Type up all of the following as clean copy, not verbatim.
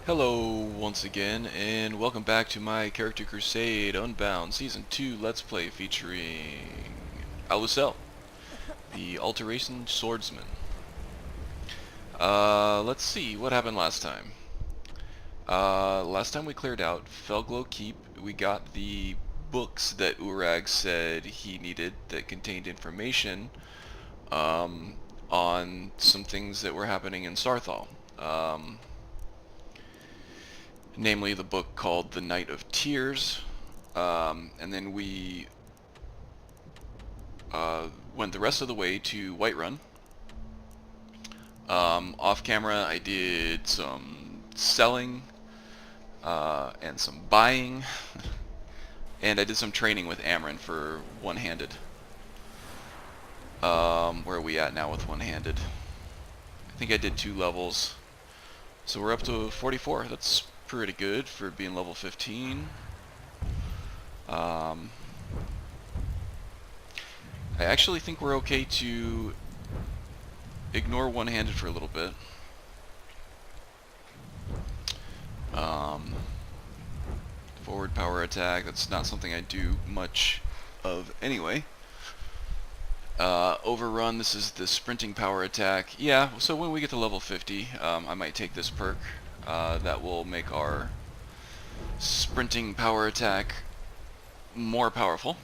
Hello once again, and welcome back to my character Crusade Unbound Season 2 Let's Play featuring Alusell, the Alteration Swordsman. Let's see, what happened last time? Last time we cleared out Felglow Keep. We got the books that Urag said he needed that contained information on some things that were happening in Sarthal. Namely the book called The Night of Tears, and then we went the rest of the way to Whiterun. Off camera I did some selling and some buying, and I did some training with Amron for one-handed. Where are we at now with one-handed? I think I did 2 levels, so we're up to 44. That's pretty good for being level 15. I actually think we're okay to ignore one-handed for a little bit. Forward power attack, that's not something I do much of anyway. Overrun, this is the sprinting power attack. Yeah, so when we get to level 50, I might take this perk. That will make our sprinting power attack more powerful.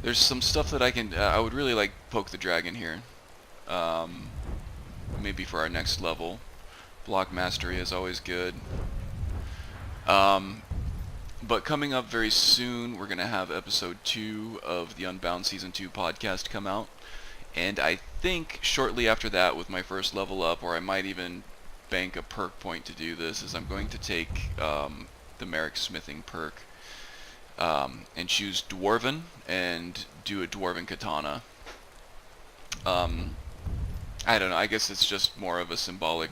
There's some stuff that I can... I would really like poke the dragon here. Maybe for our next level. Block mastery is always good. But coming up very soon, we're going to have episode 2 of the Unbound Season 2 podcast come out. And I think shortly after that, with my first level up, or I might even bank a perk point to do this, is I'm going to take the Merrick Smithing perk and choose Dwarven and do a Dwarven Katana. I don't know, I guess it's just more of a symbolic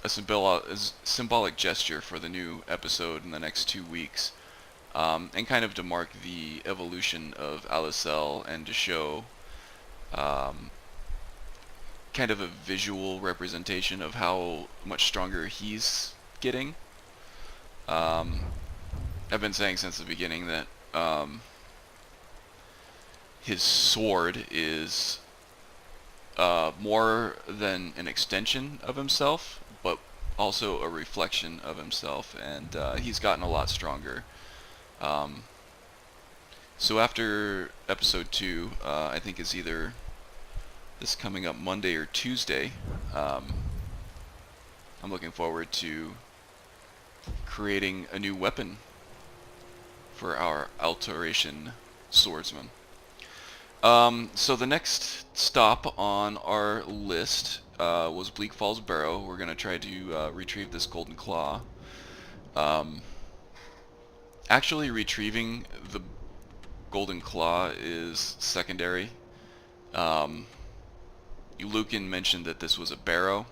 symbolic gesture for the new episode in the next 2 weeks. And kind of to mark the evolution of Alusell and to show kind of a visual representation of how much stronger he's getting. I've been saying since the beginning that his sword is more than an extension of himself, but also a reflection of himself, and he's gotten a lot stronger. So after episode 2, I think it's either this coming up Monday or Tuesday, I'm looking forward to creating a new weapon for our Alteration Swordsman. So the next stop on our list was Bleak Falls Barrow. We're going to try to retrieve this golden claw. Actually, retrieving the golden claw is secondary. Lucan mentioned that this was a barrow,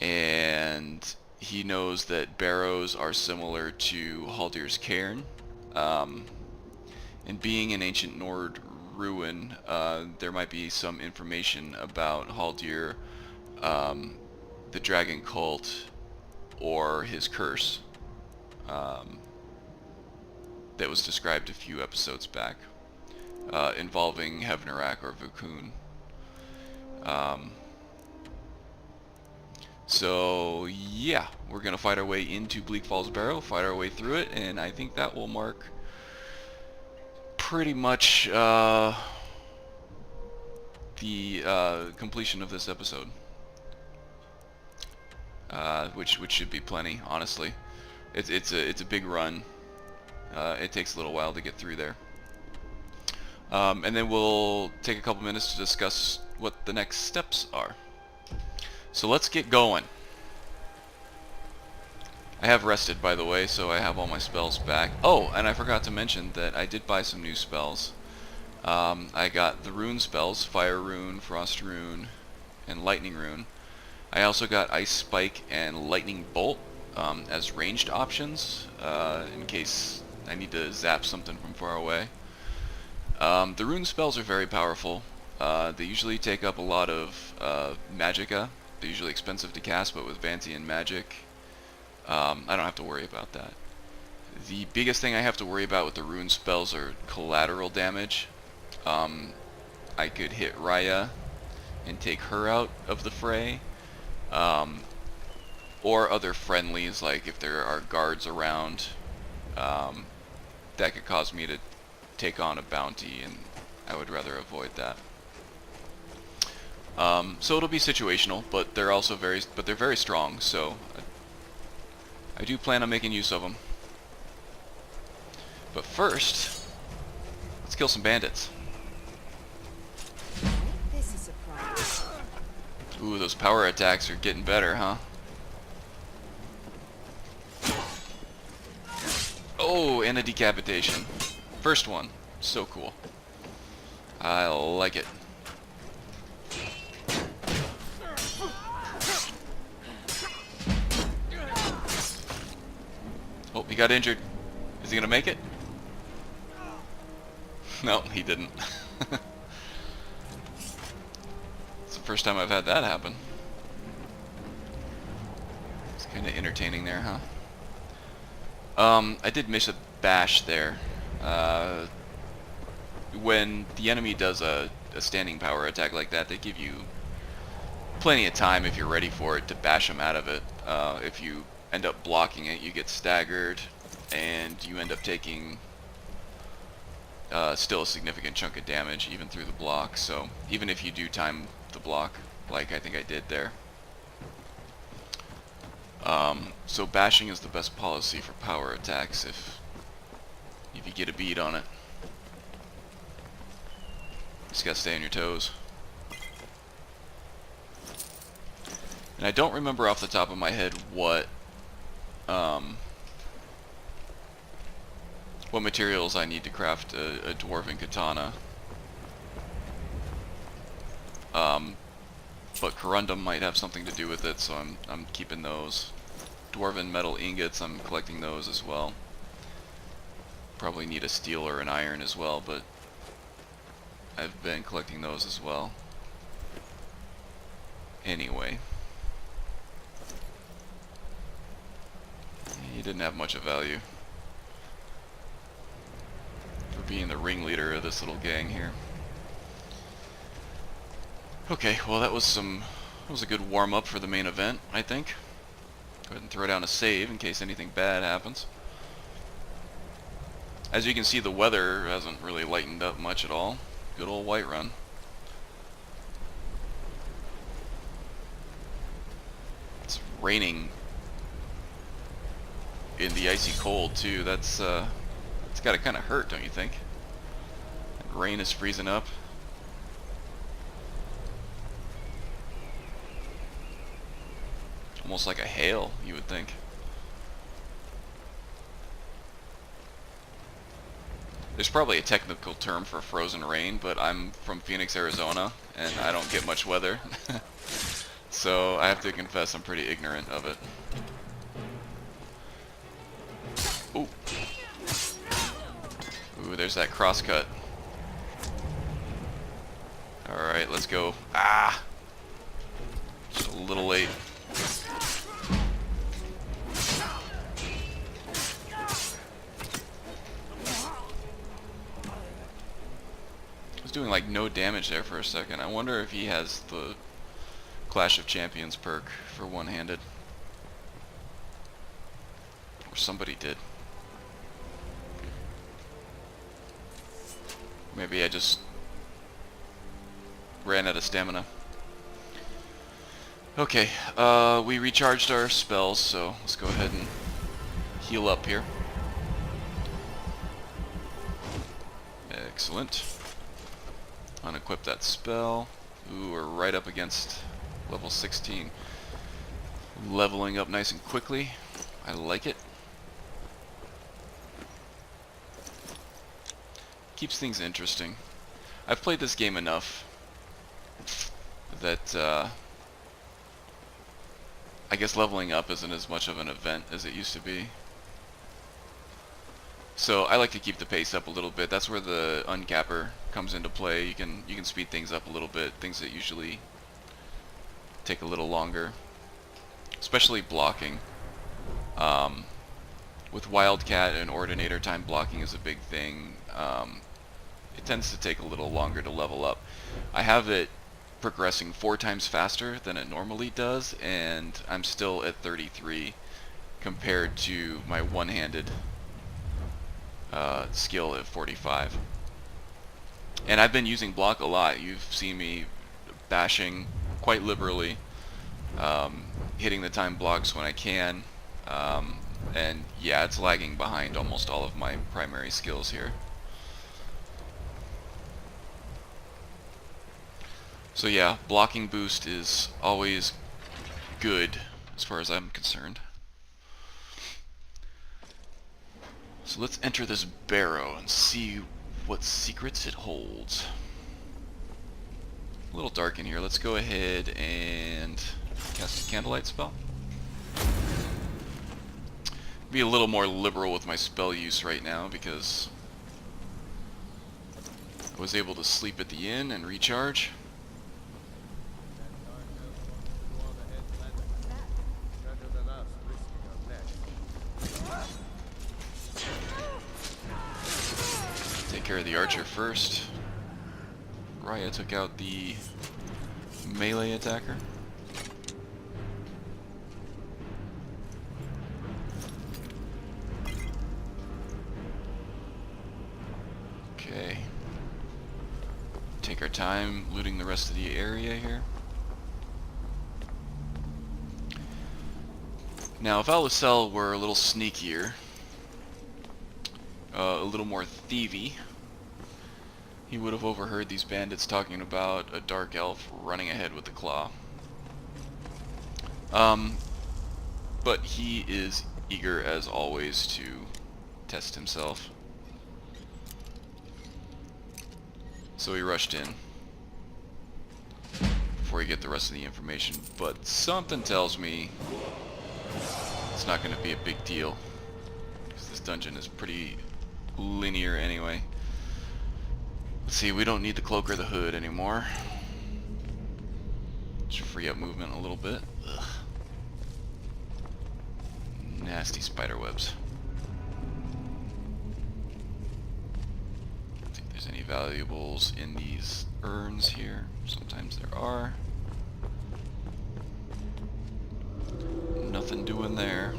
and he knows that barrows are similar to Halldir's cairn. And being an ancient Nord ruin, there might be some information about Halldir, the dragon cult, or his curse. That was described a few episodes back, involving Hevnarak or Vukun. So yeah, we're gonna fight our way into Bleak Falls Barrow, fight our way through it, and I think that will mark pretty much the completion of this episode, which should be plenty, honestly. It's a big run. It takes a little while to get through there. And then we'll take a couple minutes to discuss what the next steps are. So let's get going. I have rested, by the way, so I have all my spells back. Oh, and I forgot to mention that I did buy some new spells. I got the rune spells, Fire Rune, Frost Rune, and Lightning Rune. I also got Ice Spike and Lightning Bolt as ranged options, in case I need to zap something from far away. The rune spells are very powerful. They usually take up a lot of magicka. They're usually expensive to cast, but with Vantian magic, I don't have to worry about that. The biggest thing I have to worry about with the rune spells are collateral damage. I could hit Raya and take her out of the fray, or other friendlies, like if there are guards around, that could cause me to take on a bounty, and I would rather avoid that. So it'll be situational, but they're also very strong, so I do plan on making use of them. But first, let's kill some bandits. This is a surprise. Ooh, those power attacks are getting better, huh? Oh, and a decapitation. First one. So cool. I like it. Oh, he got injured. Is he gonna make it? No, he didn't. It's the first time I've had that happen. It's kind of entertaining there, huh? I did miss a bash there. When the enemy does a standing power attack like that, they give you plenty of time, if you're ready for it, to bash them out of it. If you end up blocking it, you get staggered, and you end up taking still a significant chunk of damage even through the block. So even if you do time the block, like I think I did there. So bashing is the best policy for power attacks if you get a bead on it. Just gotta stay on your toes. And I don't remember off the top of my head what materials I need to craft a dwarven katana. But corundum might have something to do with it, so I'm keeping those. Dwarven metal ingots, I'm collecting those as well. Probably need a steel or an iron as well, but I've been collecting those as well. Anyway. He didn't have much of value for being the ringleader of this little gang here. Okay, well that was a good warm-up for the main event, I think. Go ahead and throw down a save in case anything bad happens. As you can see, the weather hasn't really lightened up much at all. Good old Whiterun. It's raining in the icy cold too. It's gotta kinda hurt, don't you think? Rain is freezing up. Almost like a hail, you would think. There's probably a technical term for frozen rain, but I'm from Phoenix, Arizona, and I don't get much weather. So I have to confess I'm pretty ignorant of it. Ooh. Ooh, there's that crosscut. Alright, let's go. Ah! Just a little late. Doing like no damage there for a second. I wonder if he has the Clash of Champions perk for one-handed. Or somebody did. Maybe I just ran out of stamina. Okay, we recharged our spells, so let's go ahead and heal up here. Excellent. Unequip that spell. Ooh, we're right up against level 16. Leveling up nice and quickly. I like it. Keeps things interesting. I've played this game enough that I guess leveling up isn't as much of an event as it used to be. So I like to keep the pace up a little bit. That's where the uncapper comes into play. You can speed things up a little bit. Things that usually take a little longer, especially blocking. With Wildcat and Ordinator, time blocking is a big thing. It tends to take a little longer to level up. I have it progressing 4 times faster than it normally does, and I'm still at 33 compared to my one-handed skill at 45. And I've been using block a lot. You've seen me bashing quite liberally, hitting the time blocks when I can, and yeah, it's lagging behind almost all of my primary skills here. So yeah, blocking boost is always good as far as I'm concerned. So let's enter this barrow and see what secrets it holds. A little dark in here. Let's go ahead and cast a candlelight spell. Be a little more liberal with my spell use right now because I was able to sleep at the inn and recharge. Take care of the archer first. Raya took out the melee attacker. Okay. Take our time looting the rest of the area here. Now, if Alusell were a little sneakier, a little more thievy, he would have overheard these bandits talking about a dark elf running ahead with the claw. But he is eager as always to test himself. So he rushed in before he get the rest of the information, but something tells me it's not going to be a big deal because this dungeon is pretty linear anyway. Let's see, we don't need the cloak or the hood anymore. Just free up movement a little bit. Ugh. Nasty spider webs. I don't think there's any valuables in these urns here. Sometimes there are. Nothing doing there.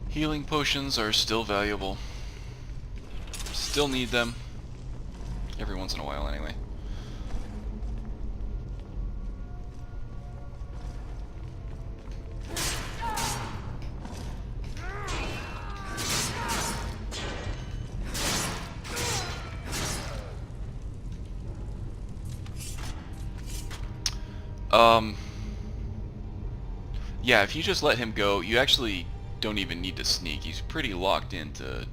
Healing potions are still valuable. Still need them. Every once in a while, anyway. Yeah, if you just let him go, you actually don't even need to sneak. He's pretty locked into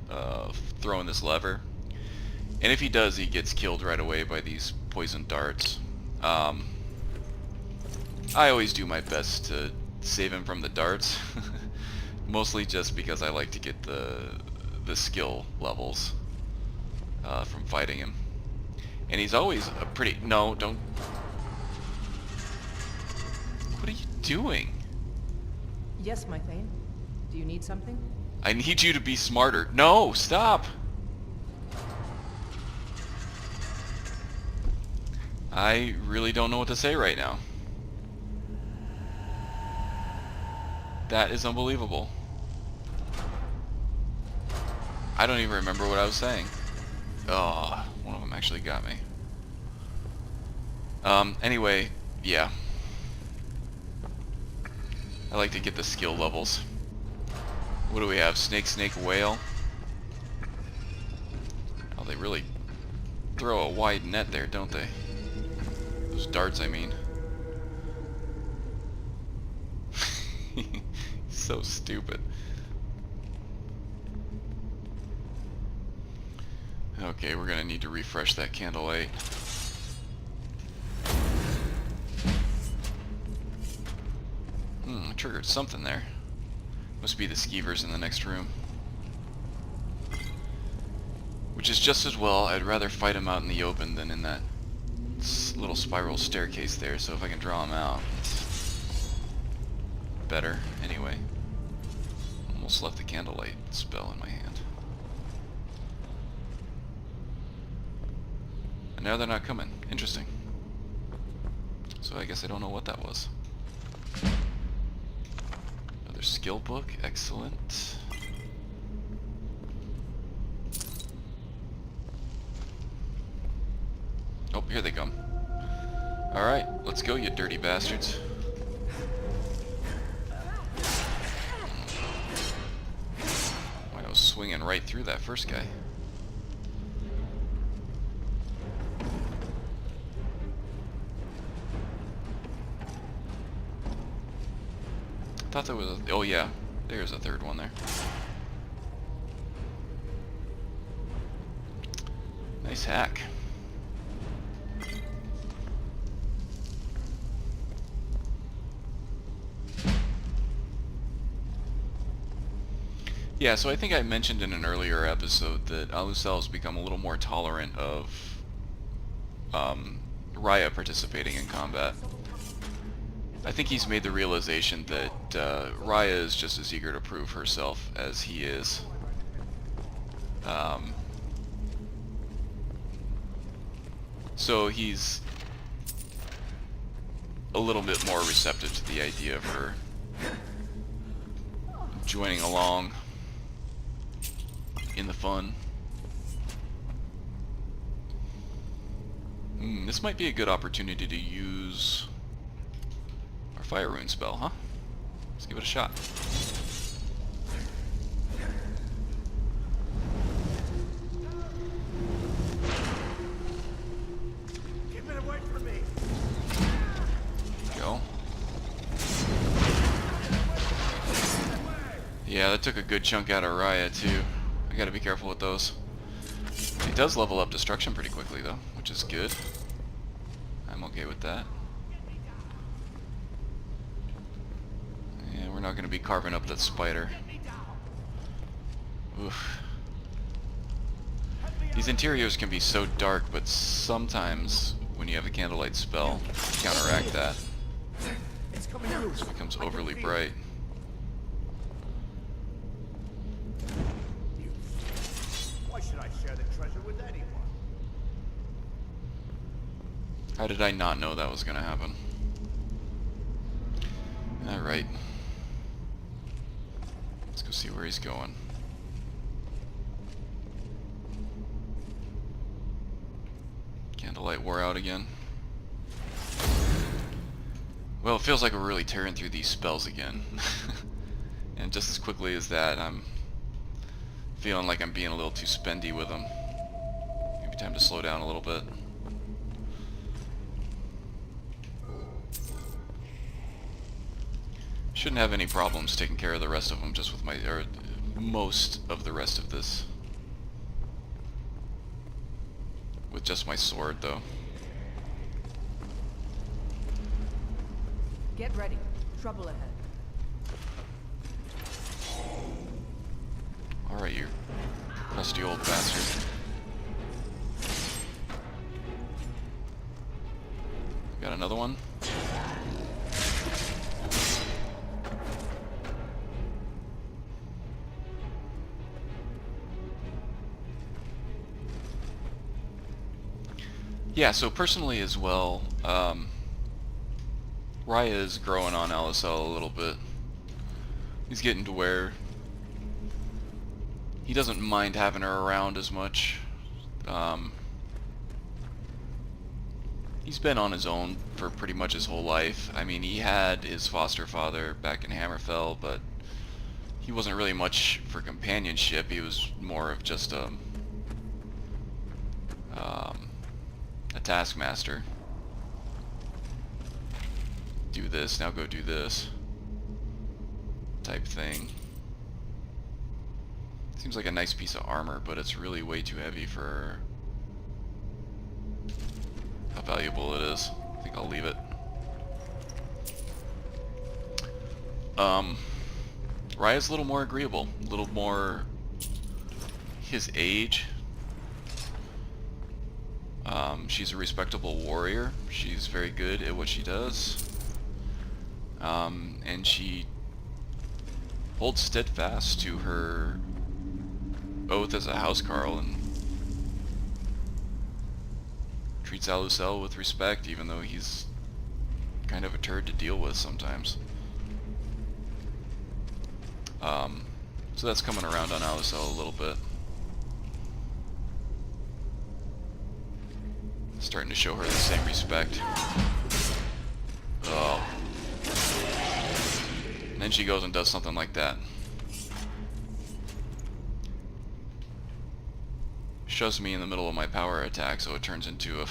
throwing this lever. And if he does, he gets killed right away by these poison darts. I always do my best to save him from the darts. Mostly just because I like to get the skill levels from fighting him. And he's always a pretty... No, don't... What are you doing? Yes, my Thane. Do you need something? I need you to be smarter. No, stop! I really don't know what to say right now. That is unbelievable. I don't even remember what I was saying. Oh, one of them actually got me. Anyway, yeah. I like to get the skill levels. What do we have? Snake, snake, whale. Oh, they really throw a wide net there, don't they? Those darts, I mean. So stupid. Okay, we're gonna need to refresh that candlelight. I triggered something there. Must be the skeevers in the next room. Which is just as well. I'd rather fight them out in the open than in that little spiral staircase there, so if I can draw them out, it's better. Anyway, almost left the candlelight spell in my hand. And now they're not coming. Interesting. So I guess I don't know what that was. Another skill book. Excellent. Oh, here they come. Alright, let's go, you dirty bastards. I was swinging right through that first guy. I thought there was a... Oh yeah, there's a third one there. Nice hack. Yeah, so I think I mentioned in an earlier episode that Alusell has become a little more tolerant of Raya participating in combat. I think he's made the realization that Raya is just as eager to prove herself as he is. So he's a little bit more receptive to the idea of her joining along in the fun. This might be a good opportunity to use our Fire Rune spell, huh? Let's give it a shot. Keep it away from me. Go. Yeah, that took a good chunk out of Raya too. I gotta be careful with those. He does level up destruction pretty quickly though, which is good. I'm okay with that. Yeah, we're not gonna be carving up that spider. Oof. These interiors can be so dark, but sometimes when you have a candlelight spell, counteract that. It's coming out. It becomes overly bright. Why should I share the treasure with anyone? How did I not know that was gonna happen? Alright. Let's go see where he's going. Candlelight wore out again. Well, it feels like we're really tearing through these spells again. And just as quickly as that, I'm feeling like I'm being a little too spendy with them. Maybe time to slow down a little bit. Shouldn't have any problems taking care of the rest of them just with my, or most of the rest of this. With just my sword though. Get ready. Trouble ahead. Alright, you crusty old bastard. Got another one? Yeah, so personally as well, Raya is growing on Alusell a little bit. He's getting to where he doesn't mind having her around as much. He's been on his own for pretty much his whole life. I mean, he had his foster father back in Hammerfell, but he wasn't really much for companionship. He was more of just a taskmaster. Do this, now go do this type thing. Seems like a nice piece of armor, but it's really way too heavy for how valuable it is. I think I'll leave it. Raya's a little more agreeable, a little more his age. She's a respectable warrior. She's very good at what she does. And she holds steadfast to her oath as a housecarl and treats Alusell with respect, even though he's kind of a turd to deal with sometimes. So that's coming around on Alusell a little bit. Starting to show her the same respect. Oh. And then she goes and does something like that. Shoves me in the middle of my power attack, so it turns into a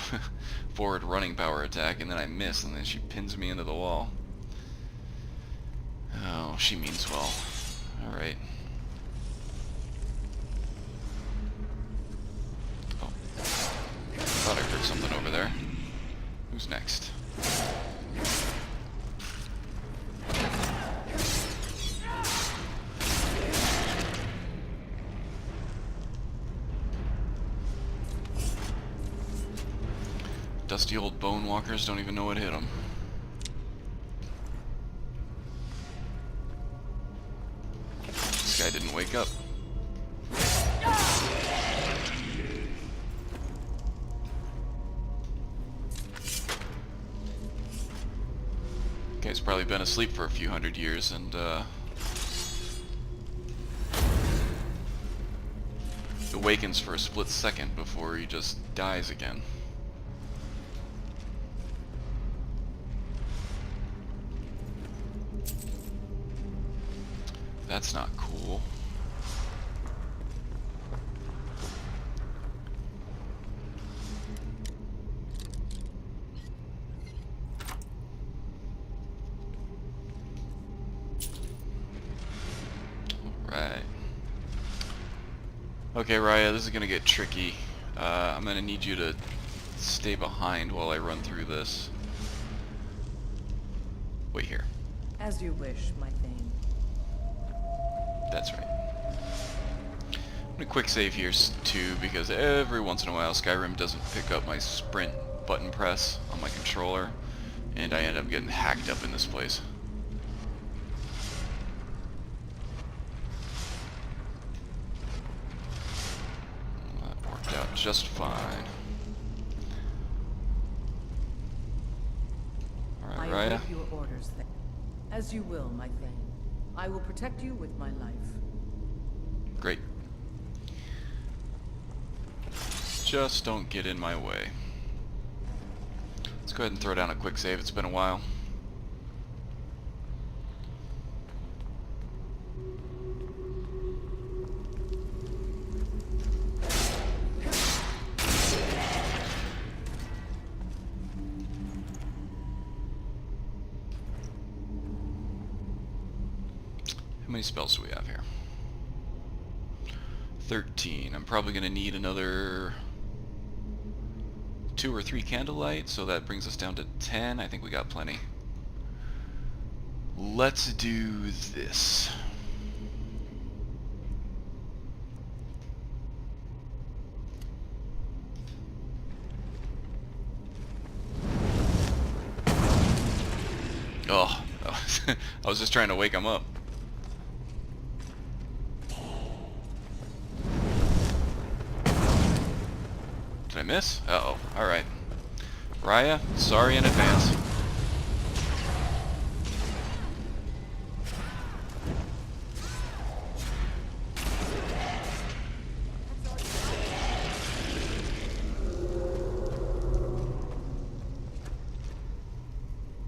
forward running power attack, and then I miss, and then she pins me into the wall. Oh, she means well. Alright. Oh. I thought I heard something over there. Who's next? Dusty old bone walkers don't even know what hit them. This guy didn't wake up. Guy's probably been asleep for a few hundred years and awakens for a split second before he just dies again. That's not cool. Alright. Okay, Raya, this is gonna get tricky. I'm gonna need you to stay behind while I run through this. Wait here. As you wish, my thane. That's right. I'm gonna quick save here too, because every once in a while Skyrim doesn't pick up my sprint button press on my controller, and I end up getting hacked up in this place. That worked out just fine. Alright, I Raya. await your orders then. As you will, my thane. I will protect you with my life. Great. Just don't get in my way. Let's go ahead and throw down a quick save. It's been a while. How many spells do we have here? 13. I'm probably going to need another 2 or 3 candlelight, so that brings us down to 10. I think we got plenty. Let's do this. Oh, I was just trying to wake him up. Did I miss? Uh-oh. Alright. Raya, sorry in advance.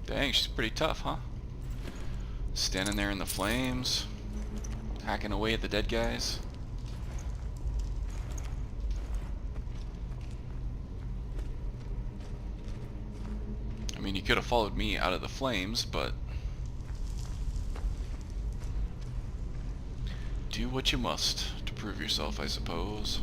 Dang, she's pretty tough, huh? Standing there in the flames, hacking away at the dead guys. I mean, you could have followed me out of the flames, but do what you must to prove yourself, I suppose.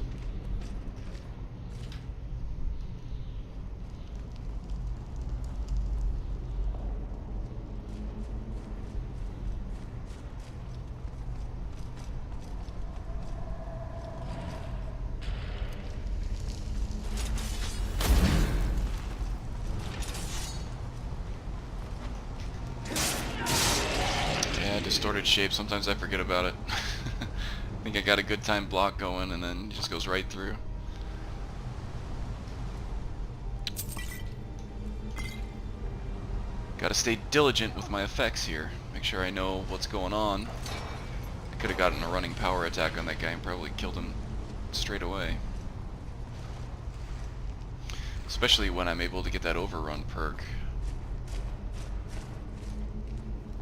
Distorted shape, sometimes I forget about it. I think I got a good time block going and then it just goes right through. Gotta stay diligent with my effects here. Make sure I know what's going on. I could have gotten a running power attack on that guy and probably killed him straight away. Especially when I'm able to get that overrun perk.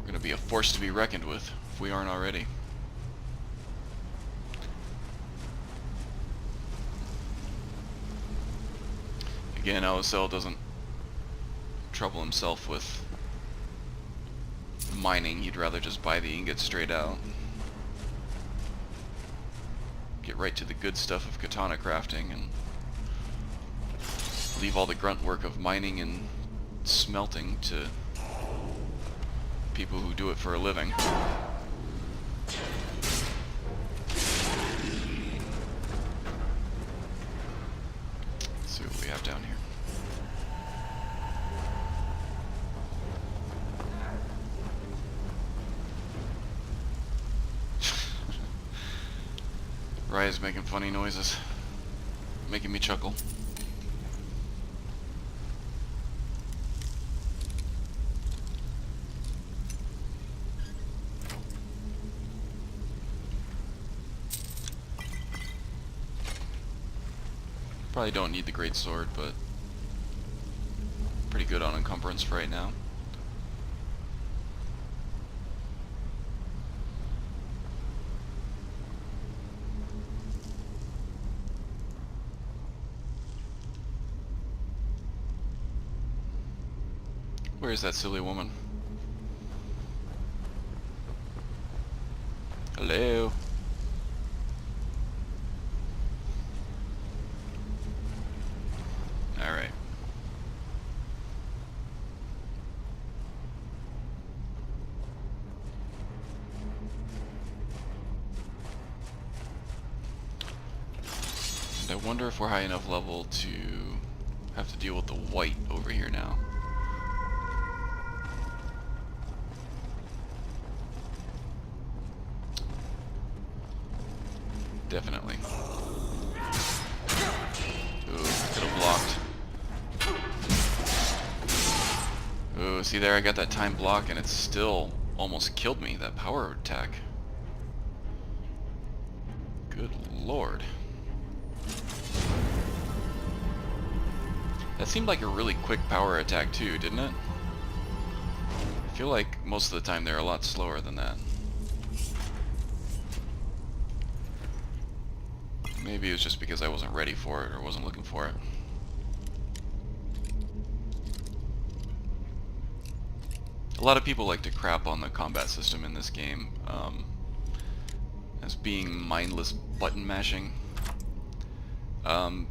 Gonna be a force to be reckoned with if we aren't already. Again, Alusell doesn't trouble himself with mining. He'd rather just buy the ingots straight out. Get right to the good stuff of katana crafting and leave all the grunt work of mining and smelting to people who do it for a living. Let's see what we have down here. Raya's making funny noises, making me chuckle. Probably don't need the great sword, but pretty good on encumbrance for right now. Where is that silly woman? Hello? Alright. And I wonder if we're high enough level to have to deal with the white over here now. Definitely. Ooh, could have blocked. Ooh, see there, I got that time block and it still almost killed me, that power attack. Good lord. That seemed like a really quick power attack too, didn't it? I feel like most of the time they're a lot slower than that. Maybe it was just because I wasn't ready for it or wasn't looking for it. A lot of people like to crap on the combat system in this game as being mindless button mashing. But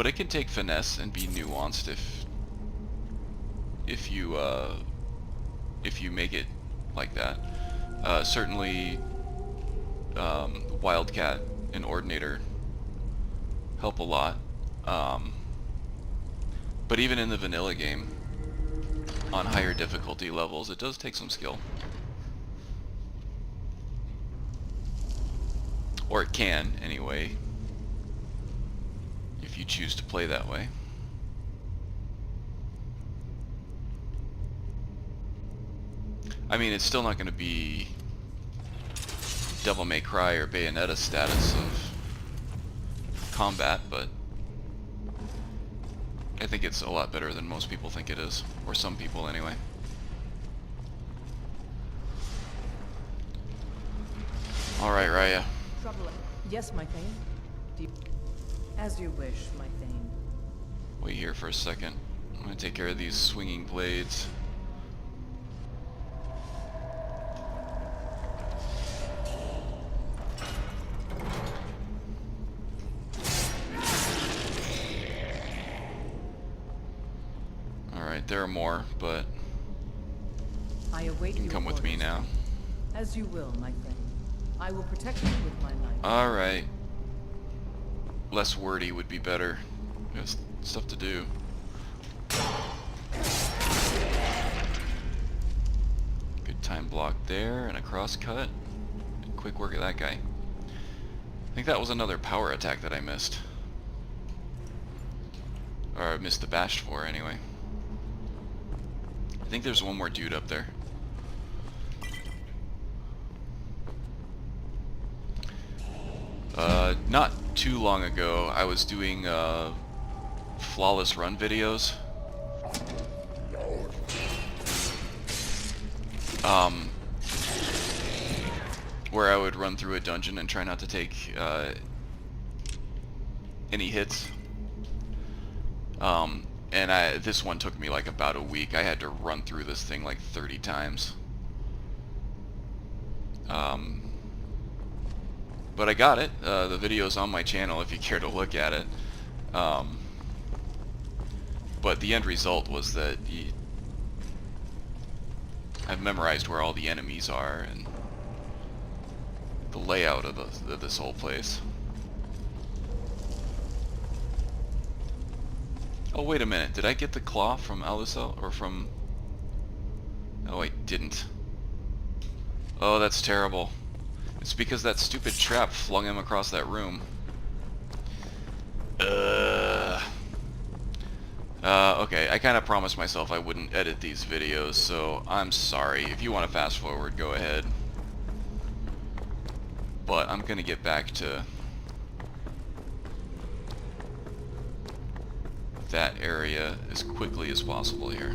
it can take finesse and be nuanced if you make it like that. Certainly. Wildcat and Ordinator help a lot, but even in the vanilla game, on higher difficulty levels, it does take some skill. Or it can, anyway, if you choose to play that way. I mean, it's still not going to be Devil May Cry or Bayonetta status of combat, but I think it's a lot better than most people think it is, or some people anyway. Alright, Raya. Trouble. Yes, my thane. As you wish, my thane. Wait here for a second. I'm gonna take care of these swinging blades. there are more, but I await you can your come with me orders. now. As you will, my friend. I will protect you with my life. Alright. Less wordy would be better. There's stuff to do. Good time block there, and a cross cut. Quick work at that guy. I think that was another power attack that I missed. Or I missed the bash for, anyway. I think there's one more dude up there. Not too long ago, I was doing flawless run videos. Where I would run through a dungeon and try not to take any hits. And this one took me like about a week. I had to run through this thing like 30 times. But I got it. The video's on my channel if you care to look at it. But the end result was that I've memorized where all the enemies are and the layout of this whole place. Oh, wait a minute. Did I get the claw from Alusell? Or from... Oh, I didn't. Oh, that's terrible. It's because that stupid trap flung him across that room. Okay, I kind of promised myself I wouldn't edit these videos, so I'm sorry. If you want to fast forward, go ahead. But I'm gonna get back to that area as quickly as possible here.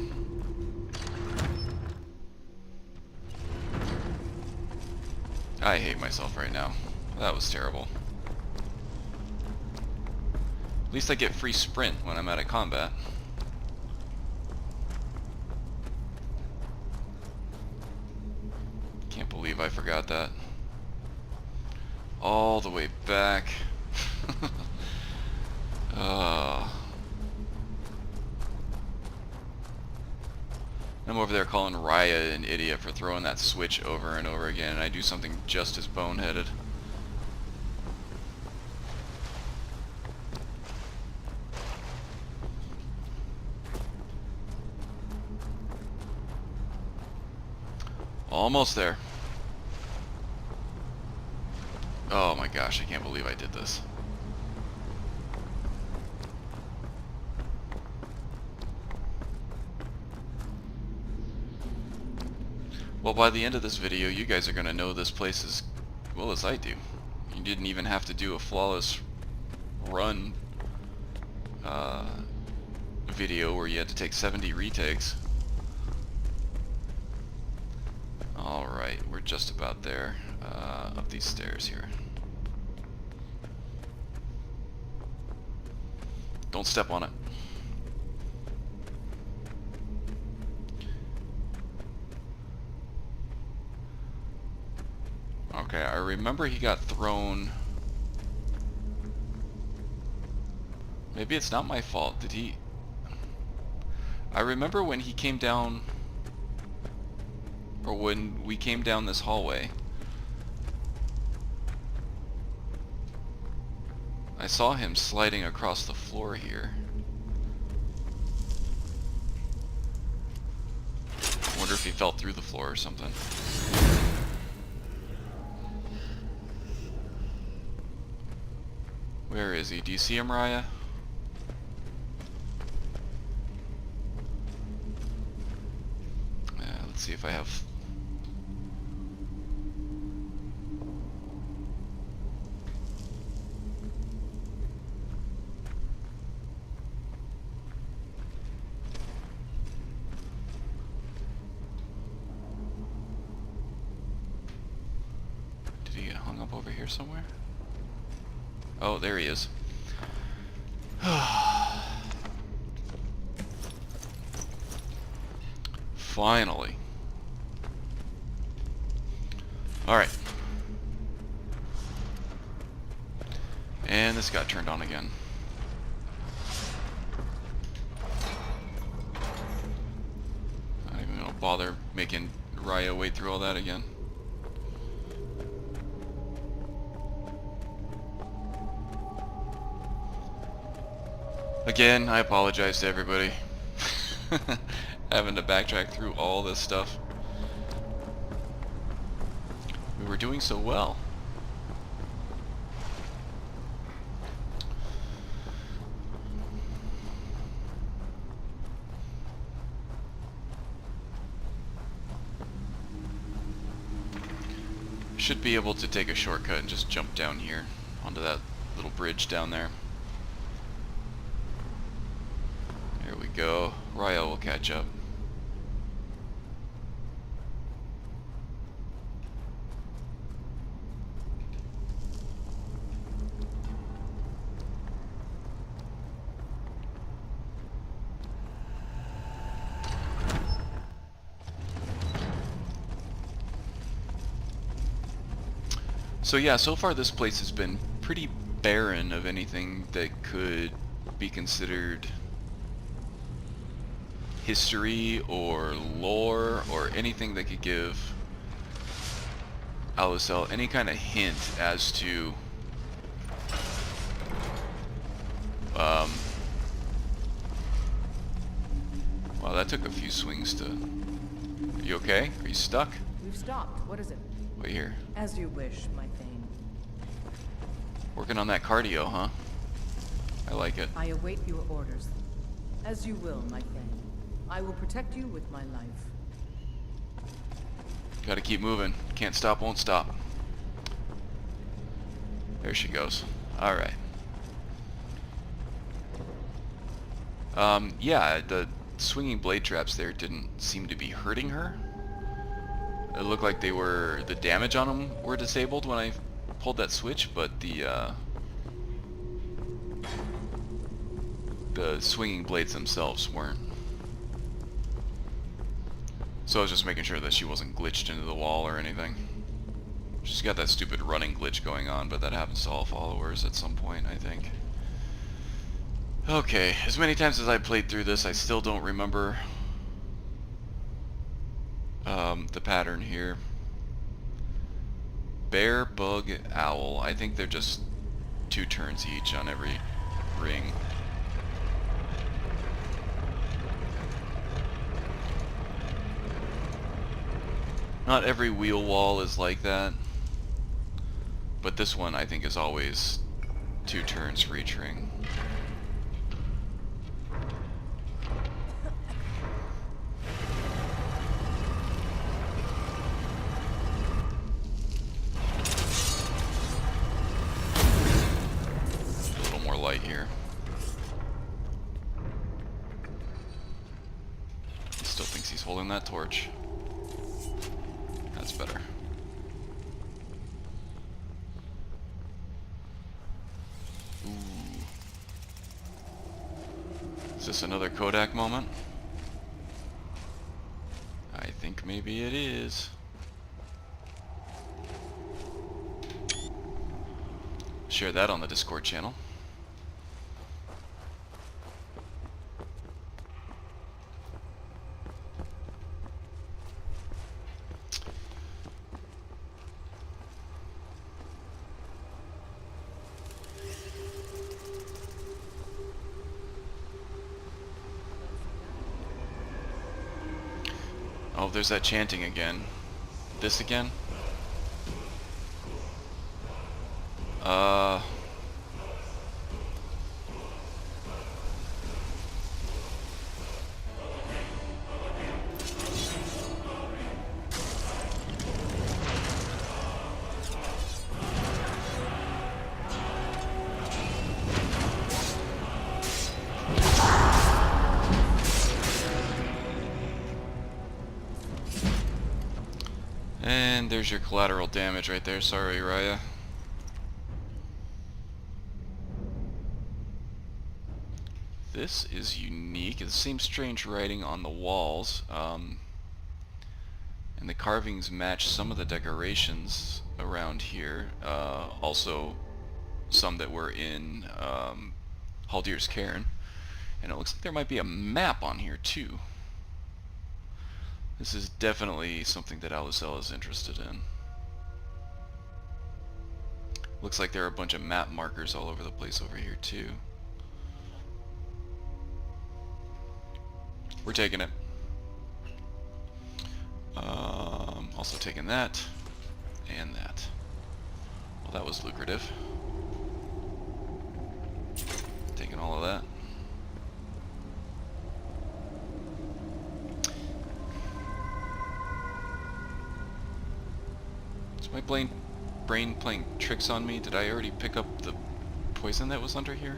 I hate myself right now. That was terrible. At least I get free sprint when I'm out of combat. Can't believe I forgot that. All the way back. I'm over there calling Raya an idiot for throwing that switch over and over again, and I do something just as boneheaded. Almost there. Oh my gosh, I can't believe I did this. Well, by the end of this video, you guys are going to know this place as well as I do. You didn't even have to do a flawless run video where you had to take 70 retakes. Alright, we're just about there. Up these stairs here. Don't step on it. Okay, I remember he got thrown... Maybe it's not my fault. Did he... I remember when he came down... Or when we came down this hallway, I saw him sliding across the floor here. I wonder if he fell through the floor or something. Where is he? Do you see him, Raya? Let's see if I have... Did he get hung up over here somewhere? Oh, there he is. Finally. Alright. And this got turned on again. Don't bother making Raya wait through all that again. Again, I apologize to everybody. Having to backtrack through all this stuff. We were doing so well. Should be able to take a shortcut and just jump down here onto that little bridge down there. There we go. Ryo will catch up. So yeah, so far this place has been pretty barren of anything that could be considered history or lore or anything that could give Alusell any kind of hint as to wow, that took a few swings to... Are you okay? Are you stuck? We've stopped. What is it? Wait here. As you wish, my thane. Working on that cardio, huh? I like it. I await your orders. As you will, my thane. I will protect you with my life. Gotta keep moving. Can't stop, won't stop. There she goes. Alright. Yeah, the swinging blade traps there didn't seem to be hurting her. It looked like they were... the damage on them were disabled when I pulled that switch, but the swinging blades themselves weren't. So I was just making sure that she wasn't glitched into the wall or anything. She's got that stupid running glitch going on, but that happens to all followers at some point, I think. Okay, as many times as I played through this, I still don't remember the pattern here. Bear, bug, owl. I think they're just 2 turns each on every ring. Not every wheel wall is like that, but this one I think is always 2 turns for each ring. A little more light here. He still thinks he's holding that torch. That's better. Ooh. Is this another Kodak moment? I think maybe it is. Share that on the Discord channel. Oh, there's that chanting again. This again? And there's your collateral damage right there. Sorry, Raya. This is unique. It seems strange writing on the walls. And the carvings match some of the decorations around here. Also, some that were in Halldir's cairn. And it looks like there might be a map on here, too. This is definitely something that Alusell is interested in. Looks like there are a bunch of map markers all over the place over here too. We're taking it. Also taking that and that. Well, that was lucrative. Taking all of that. Is my brain playing tricks on me? Did I already pick up the poison that was under here?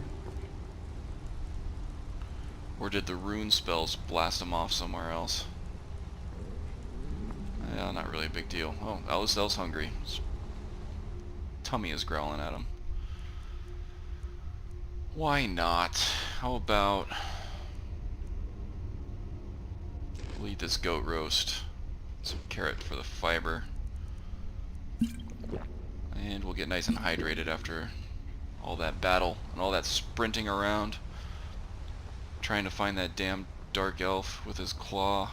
Or did the rune spells blast them off somewhere else? Yeah, not really a big deal. Oh, Alusell's hungry. His tummy is growling at him. Why not? How about we'll eat this goat roast. Some carrot for the fiber. And we'll get nice and hydrated after all that battle and all that sprinting around. Trying to find that damn dark elf with his claw.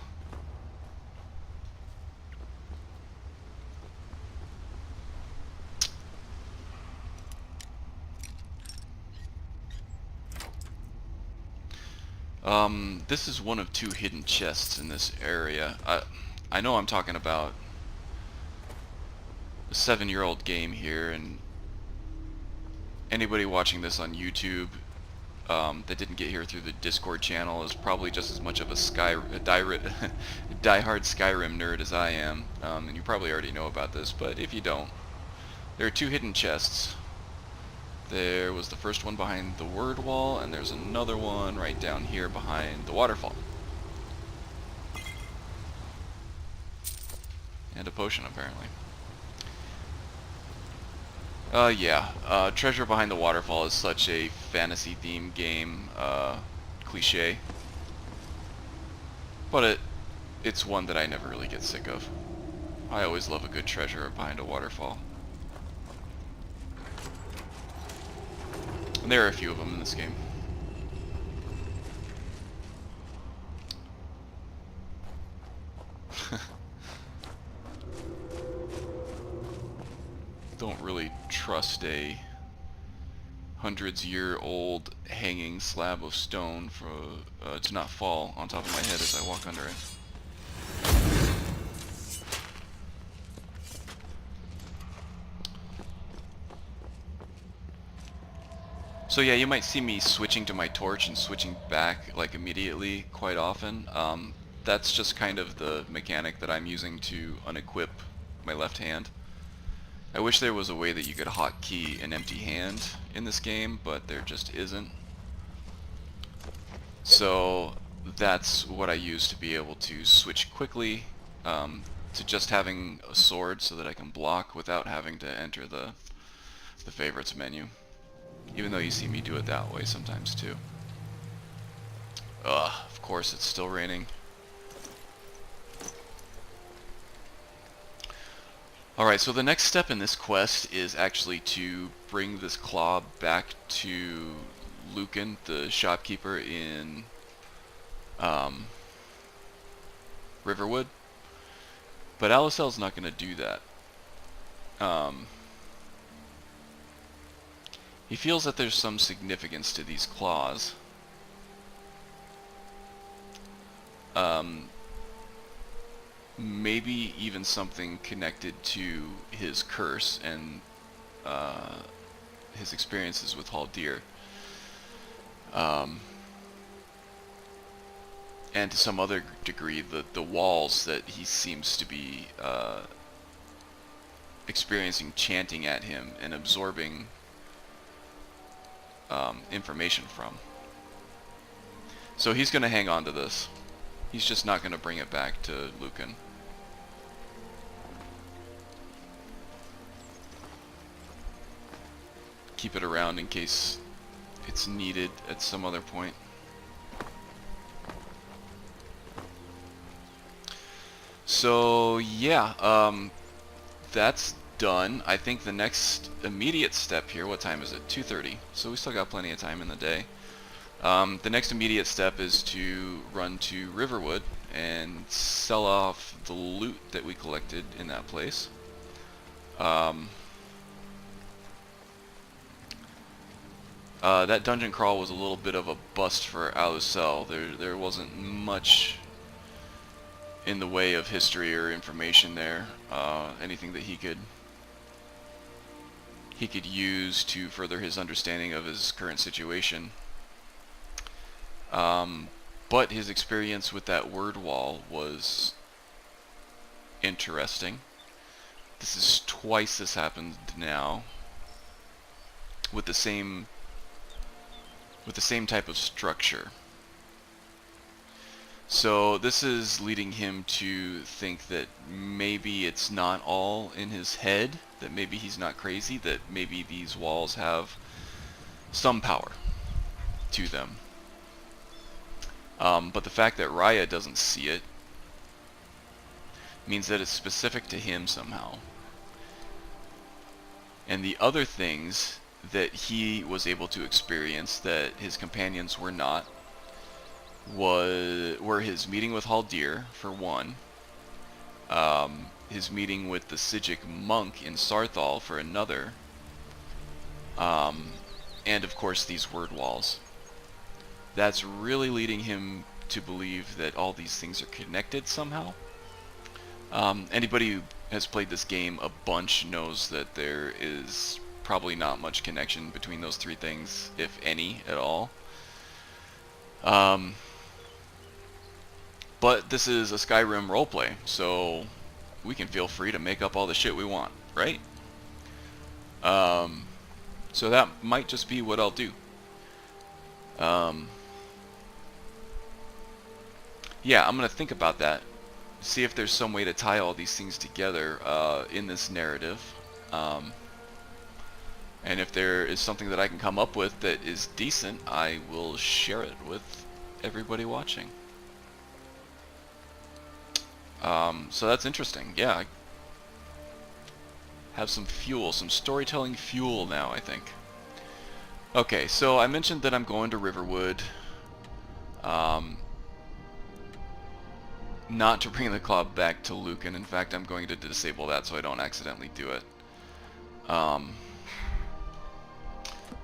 This is one of 2 hidden chests in this area. I know I'm talking about a 7-year-old game here, and anybody watching this on YouTube that didn't get here through the Discord channel is probably just as much of a diehard Skyrim nerd as I am, and you probably already know about this, but if you don't, there are 2 hidden chests. There was the first one behind the word wall, and there's another one right down here behind the waterfall. And a potion, apparently. Treasure behind the waterfall is such a fantasy-themed game, cliche. But it's one that I never really get sick of. I always love a good treasure behind a waterfall. And there are a few of them in this game. Don't really trust a hundreds-year-old hanging slab of stone for to not fall on top of my head as I walk under it. So yeah, you might see me switching to my torch and switching back like immediately quite often. That's just kind of the mechanic that I'm using to unequip my left hand. I wish there was a way that you could hotkey an empty hand in this game, but there just isn't. So that's what I use to be able to switch quickly to just having a sword so that I can block without having to enter the favorites menu. Even though you see me do it that way sometimes too. Of course it's still raining. Alright, so the next step in this quest is actually to bring this claw back to Lucan, the shopkeeper in Riverwood. But Alusell's not going to do that. He feels that there's some significance to these claws. Maybe even something connected to his curse and his experiences with Halldir. And to some other degree, the walls that he seems to be experiencing chanting at him and absorbing information from. So he's going to hang on to this. He's just not going to bring it back to Lucan. Keep it around in case it's needed at some other point. So yeah, that's done. I think the next immediate step here, what time is it? 2:30. So we still got plenty of time in the day. The next immediate step is to run to Riverwood and sell off the loot that we collected in that place. That dungeon crawl was a little bit of a bust for Alusell. There wasn't much in the way of history or information there. Anything that he could use to further his understanding of his current situation. But his experience with that word wall was interesting. This is twice this happened now, with the same type of structure. So this is leading him to think that maybe it's not all in his head, that maybe he's not crazy, that maybe these walls have some power to them. But the fact that Raya doesn't see it means that it's specific to him somehow. And the other things that he was able to experience that his companions were not were his meeting with Halldir, for one, his meeting with the Sijic monk in Sarthal, for another, and of course these word walls. That's really leading him to believe that all these things are connected somehow. Anybody who has played this game a bunch knows that there is probably not much connection between those three things, if any at all. But this is a Skyrim roleplay, so we can feel free to make up all the shit we want, right? So that might just be what I'll do. Yeah, I'm gonna think about that. See if there's some way to tie all these things together in this narrative. And if there is something that I can come up with that is decent, I will share it with everybody watching. So that's interesting. Yeah, I have some fuel, some storytelling fuel now, I think. Okay, so I mentioned that I'm going to Riverwood. Not to bring the club back to Lucan. In fact, I'm going to disable that so I don't accidentally do it. I'm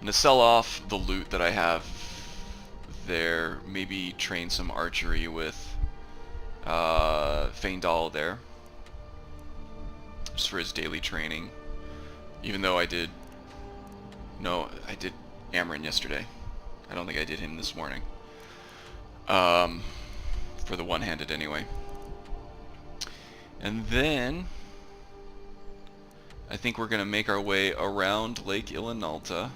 going to sell off the loot that I have there. Maybe train some archery with Feindal there. Just for his daily training. Even though I did... No, I did Amarin yesterday. I don't think I did him this morning. For the one-handed anyway. And then I think we're going to make our way around Lake Ilinalta.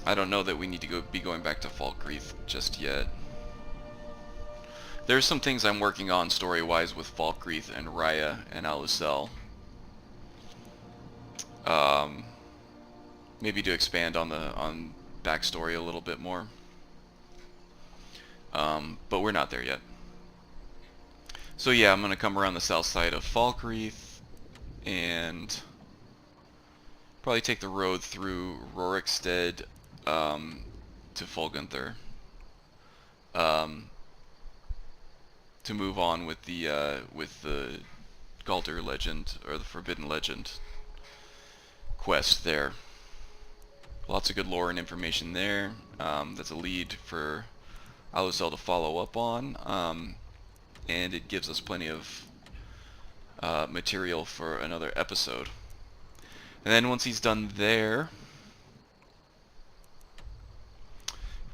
I don't know that we need to be going back to Falkreath just yet. There's some things I'm working on story-wise with Falkreath and Raya and Alusell. Maybe to expand on backstory a little bit more. But we're not there yet. So yeah, I'm going to come around the south side of Falkreath and probably take the road through Rorikstead to Folgunther to move on with the Galdir legend, or the Forbidden Legend quest there. Lots of good lore and information there. That's a lead for Alusell to follow up on, and it gives us plenty of material for another episode. And then once he's done there,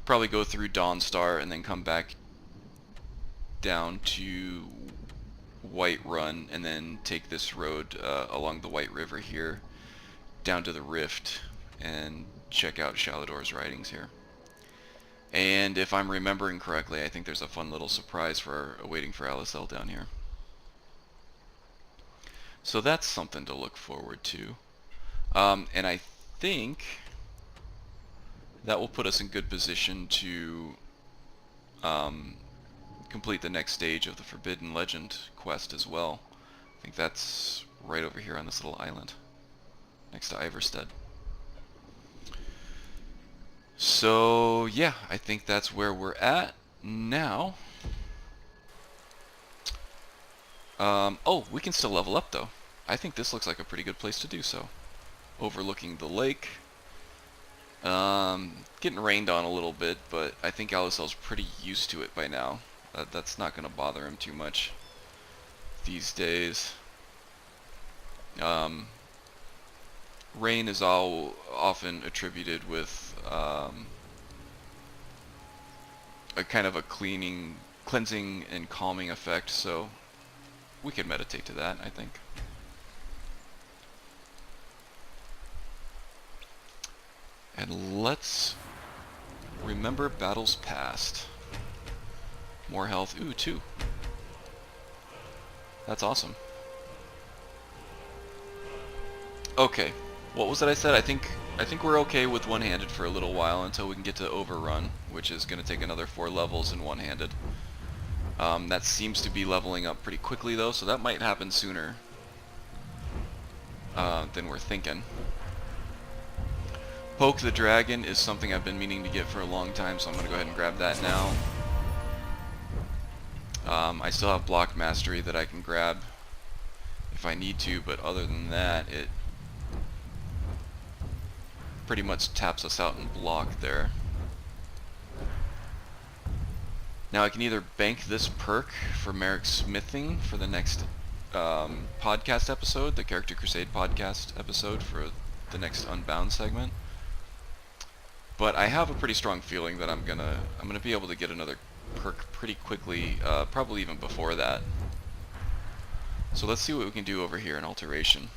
probably go through Dawnstar and then come back down to Whiterun and then take this road along the White River here down to the Rift and check out Shalador's writings here. And if I'm remembering correctly, I think there's a fun little surprise waiting for Alusell down here. So that's something to look forward to. And I think that will put us in good position to complete the next stage of the Forbidden Legend quest as well. I think that's right over here on this little island next to Iverstead. So yeah, I think that's where we're at. now, oh, we can still level up though. I think this looks like a pretty good place to do so. Overlooking the lake. Getting rained on a little bit, but I think Alusell's pretty used to it by now. That's not going to bother him too much these days. Rain is all often attributed with a kind of a cleansing and calming effect, so we could meditate to that, I think. And let's remember battles past. More health. Ooh, 2. That's awesome. Okay. What was it I said? I think we're okay with one-handed for a little while until we can get to Overrun, which is going to take another 4 levels in one-handed. That seems to be leveling up pretty quickly though, so that might happen sooner than we're thinking. Poke the Dragon is something I've been meaning to get for a long time, so I'm going to go ahead and grab that now. I still have Block Mastery that I can grab if I need to, but other than that, it pretty much taps us out in block there. Now I can either bank this perk for Merrick Smithing for the next podcast episode, the Character Crusade podcast episode for the next Unbound segment. But I have a pretty strong feeling that I'm gonna be able to get another perk pretty quickly, probably even before that. So let's see what we can do over here in Alteration.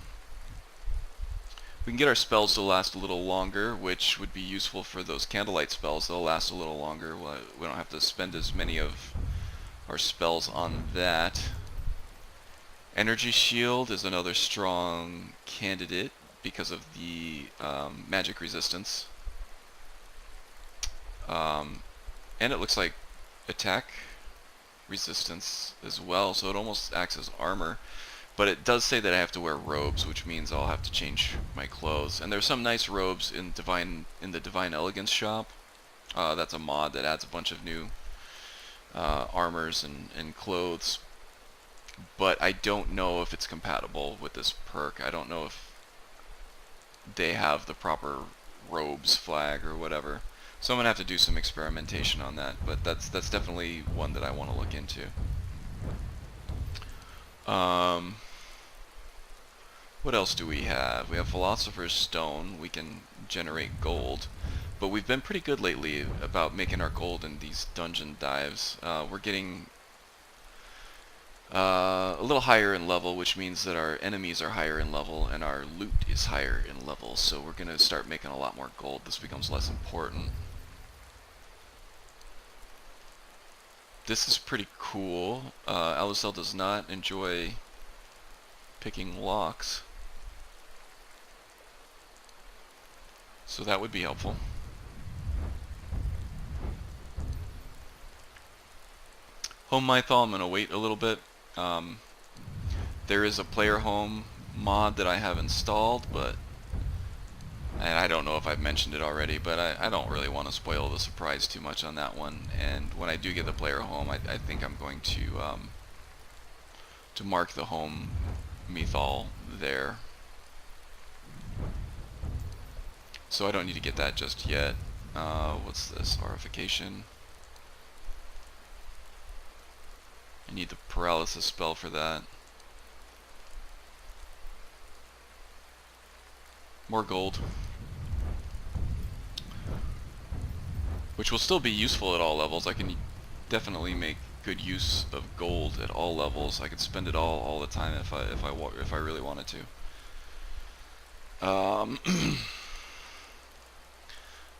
We can get our spells to last a little longer, which would be useful for those Candlelight spells. They'll last a little longer. We don't have to spend as many of our spells on that. Energy Shield is another strong candidate because of the magic resistance. And it looks like attack resistance as well, so it almost acts as armor. But it does say that I have to wear robes, which means I'll have to change my clothes. And there's some nice robes in the Divine Elegance shop. That's a mod that adds a bunch of new armors and clothes. But I don't know if it's compatible with this perk. I don't know if they have the proper robes flag or whatever. So I'm going to have to do some experimentation on that, but that's definitely one that I want to look into. What else do we have? We have Philosopher's Stone. We can generate gold, but we've been pretty good lately about making our gold in these dungeon dives. We're getting a little higher in level, which means that our enemies are higher in level and our loot is higher in level, so we're going to start making a lot more gold. This becomes less important. This is pretty cool. Alusell does not enjoy picking locks, so that would be helpful. Home Mythal, I'm going to wait a little bit. There is a player home mod that I have installed, but and I don't know if I've mentioned it already, but I don't really want to spoil the surprise too much on that one. And when I do get the player home, I think I'm going to mark the home Mythal there. So I don't need to get that just yet. What's this? Aurification. I need the paralysis spell for that. More gold. Which will still be useful at all levels. I can definitely make good use of gold at all levels. I could spend it all the time if I really wanted to.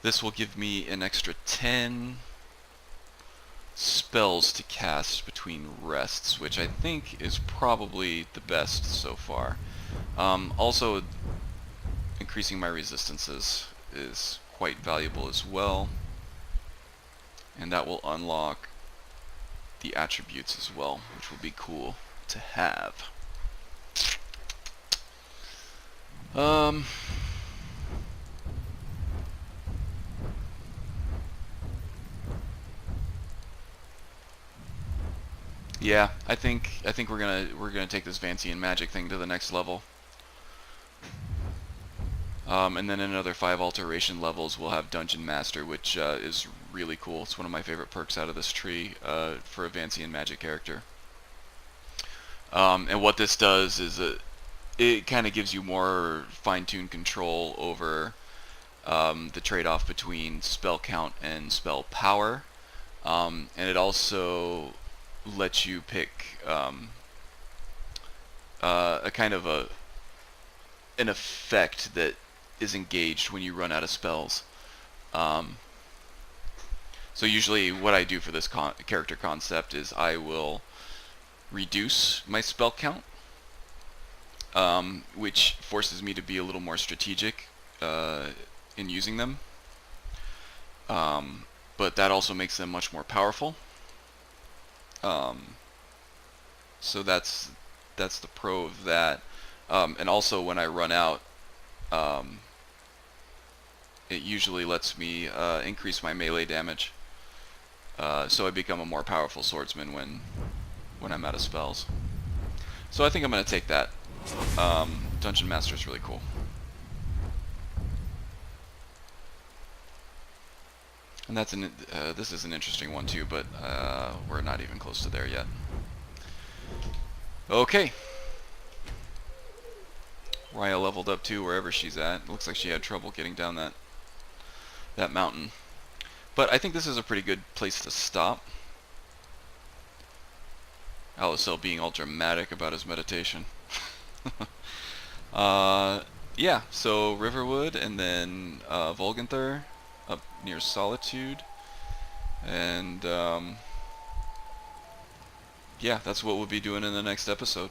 This will give me an extra 10 spells to cast between rests, which I think is probably the best so far. Also, increasing my resistances is quite valuable as well, and that will unlock the attributes as well, which will be cool to have. Yeah, I think we're gonna take this Vancian magic thing to the next level. And then in another 5 alteration levels, we'll have Dungeon Master, which is really cool. It's one of my favorite perks out of this tree for a Vancian magic character. And what this does is it kind of gives you more fine-tuned control over the trade-off between spell count and spell power. And it also lets you pick a kind of an effect that is engaged when you run out of spells. So usually what I do for this character concept is I will reduce my spell count, which forces me to be a little more strategic in using them. But that also makes them much more powerful. So that's the pro of that. And also when I run out, it usually lets me increase my melee damage. So I become a more powerful swordsman when I'm out of spells. So I think I'm going to take that. Dungeon Master is really cool. And that's this is an interesting one too, but we're not even close to there yet. Okay. Raya leveled up too, wherever she's at. Looks like she had trouble getting down that mountain. But I think this is a pretty good place to stop. Alusell being all dramatic about his meditation. Yeah, so Riverwood and then Volganther up near Solitude. And yeah, that's what we'll be doing in the next episode.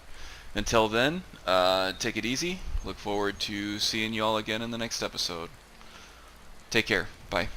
Until then, take it easy. Look forward to seeing you all again in the next episode. Take care. Bye.